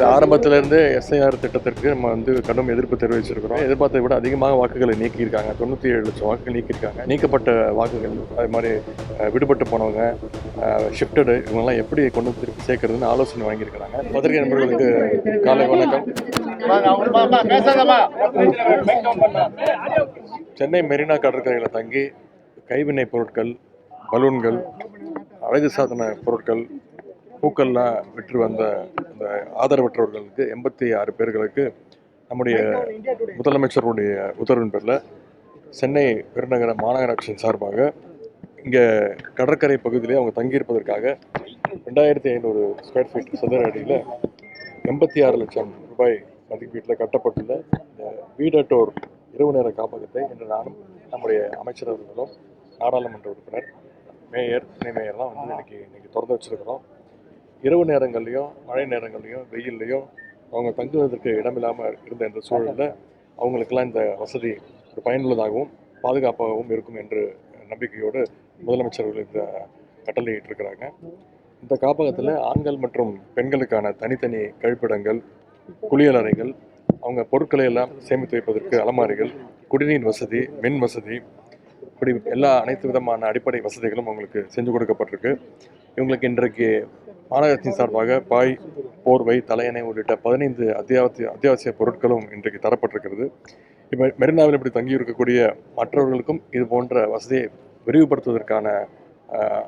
ஆரம்பத்திலிருந்து எஸ்ஐஆர் திட்டத்திற்கு நம்ம கடும் எதிர்ப்பு தெரிவிச்சிருக்கிறோம். எதிர்பார்த்ததை விட அதிகமாக வாக்குகளை நீக்கியிருக்காங்க. 97 லட்சம் வாக்குகள் நீக்கியிருக்காங்க. நீக்கப்பட்ட வாக்குகள் அது மாதிரி விடுபட்டு போனவங்க, ஷிஃப்டடு இவங்கெல்லாம் எப்படி கொண்டு திருப்பி சேர்க்கறதுன்னு ஆலோசனை வாங்கியிருக்கிறாங்க. பத்திரிகை நண்பர்களுக்கு காலை வணக்கம். சென்னை மெரினா கடற்கரையில் தங்கி கைவினை பொருட்கள், பலூன்கள், அழகு சாதன பொருட்கள், பூக்கள்லாம் விற்று வந்த அந்த ஆதரவற்றவர்களுக்கு 86 பேர்களுக்கு நம்முடைய முதலமைச்சருடைய உத்தரவின் பேரில் சென்னை பெருநகர மாநகராட்சியின் சார்பாக இங்கே கடற்கரை பகுதியிலே அவங்க தங்கியிருப்பதற்காக 2500 ஸ்கொயர் ஃபீட் சதுர அடியில் 86 லட்சம் ரூபாய் மதிப்பீட்டில் கட்டப்பட்டுள்ள இந்த வீடட்டோர் இரவு நேர காப்பகத்தை இன்று நானும் நம்முடைய அமைச்சர் அவர்களும் நாடாளுமன்ற உறுப்பினர், மேயர், துணை மேயர்லாம் இன்னைக்கு திறந்து வச்சிருக்கிறோம். இரவு நேரங்கள்லையும் மழை நேரங்கள்லையும் வெயில்லையும் அவங்க தங்குவதற்கு இடமில்லாமல் இருந்த இந்த சூழலில் அவங்களுக்கெல்லாம் இந்த வசதி ஒரு பயனுள்ளதாகவும் பாதுகாப்பாகவும் இருக்கும் என்று நம்பிக்கையோடு முதலமைச்சர்கள் இந்த கட்டளையிட்டிருக்கிறாங்க. இந்த காப்பகத்தில் ஆண்கள் மற்றும் பெண்களுக்கான தனித்தனி கழிப்பிடங்கள், குளியலறைகள், அவங்க பொருட்களை எல்லாம் சேமித்து வைப்பதற்கு அலமாரிகள், குடிநீர் வசதி, மின் வசதி, இப்படி அனைத்து விதமான அடிப்படை வசதிகளும் அவங்களுக்கு செஞ்சு கொடுக்கப்பட்டிருக்கு. இவங்களுக்கு இன்றைக்கு மாநகராட்சியின் சார்பாக பாய், போர்வை, தலையணை உள்ளிட்ட 15 அத்தியாவசிய பொருட்களும் இன்றைக்கு தரப்பட்டிருக்கிறது. இப்போ மெரினாவில் இப்படி தங்கியிருக்கக்கூடிய மற்றவர்களுக்கும் இது போன்ற வசதியை விரிவுபடுத்துவதற்கான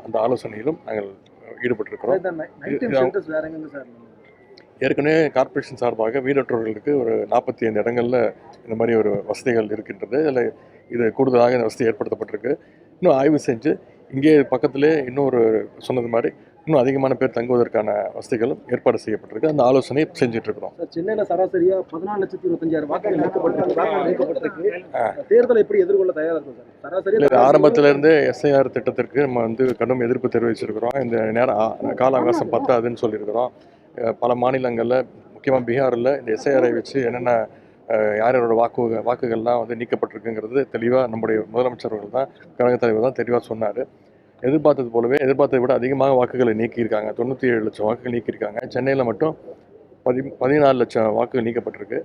அந்த ஆலோசனையிலும் நாங்கள் ஈடுபட்டிருக்கிறோம். ஏற்கனவே கார்ப்பரேஷன் சார்பாக வீடற்றவர்களுக்கு ஒரு 45 இடங்களில் இந்த மாதிரி ஒரு வசதிகள் இருக்கின்றது. அதில் இது கூடுதலாக இந்த வசதி ஏற்படுத்தப்பட்டிருக்கு. இன்னும் ஆய்வு செஞ்சு இங்கே பக்கத்திலே இன்னொரு சொன்னது மாதிரி இன்னும் அதிகமான பேர் தங்குவதற்கான வசதிகளும் ஏற்பாடு செய்யப்பட்டிருக்கு. அந்த ஆலோசனை செஞ்சுட்டு இருக்கிறோம். சென்னையில் சராசரியாக 14,25,000 வாக்குகள் நீக்கப்பட்டிருக்கு. தேர்தலை எப்படி எதிர்கொள்ள தயாராக இருக்கும் சார்? சராசரி ஆரம்பத்திலிருந்து எஸ்ஐஆர் திட்டத்திற்கு நம்ம கடும் எதிர்ப்பு தெரிவிச்சிருக்கிறோம். இந்த நேரம் கால அவகாசம் பத்தாதுன்னு சொல்லியிருக்கிறோம். பல மாநிலங்களில், முக்கியமாக பீகாரில் இந்த எஸ்ஐஆரை வச்சு என்னென்ன யாரோட வாக்குகள்லாம் நீக்கப்பட்டிருக்குங்கிறது தெளிவாக நம்முடைய முதலமைச்சர்கள் தான், கழகத் தலைவர் தான் தெளிவாக சொன்னார். எதிர்பார்த்ததை விட அதிகமாக வாக்குகளை நீக்கியிருக்காங்க. 97 லட்சம் வாக்குகள் நீக்கியிருக்காங்க. சென்னையில் மட்டும் 14 லட்சம் வாக்குகள் நீக்கப்பட்டிருக்கு.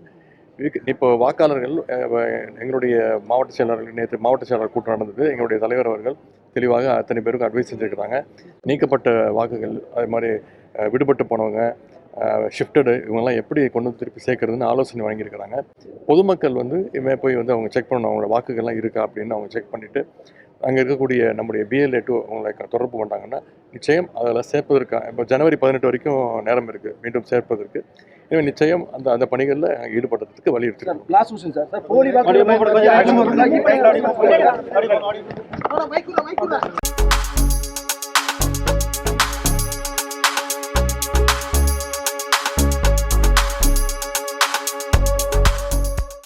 இப்போ வாக்காளர்கள் எங்களுடைய மாவட்ட செயலாளர்கள் நேற்று மாவட்ட செயலாளர் கூட்டம் நடந்தது. எங்களுடைய தலைவர் அவர்கள் தெளிவாக அத்தனை பேருக்கு அட்வைஸ் செஞ்சுருக்கிறாங்க. நீக்கப்பட்ட வாக்குகள், அது மாதிரி விடுபட்டு போனவங்க, ஷிஃப்டடு இவங்கெல்லாம் எப்படி கொண்டு திருப்பி சேர்க்கறதுன்னு ஆலோசனை வாங்கியிருக்கிறாங்க. பொதுமக்கள் இவன் போய் அவங்க செக் பண்ணணும், அவங்களோட வாக்குகள்லாம் இருக்கா அப்படின்னு அவங்க செக் பண்ணிவிட்டு அங்கே இருக்கக்கூடிய நம்முடைய BLA 2 அவங்களை தொடர்பு கொண்டாங்கன்னா நிச்சயம் அதில் சேர்ப்பதற்கு இப்போ ஜனவரி 18 வரைக்கும் நேரம் இருக்குது மீண்டும் சேர்ப்பதற்கு. எனவே நிச்சயம் அந்த பணிகளில் ஈடுபடுறதுக்கு வழி எடுத்துருக்கோம்.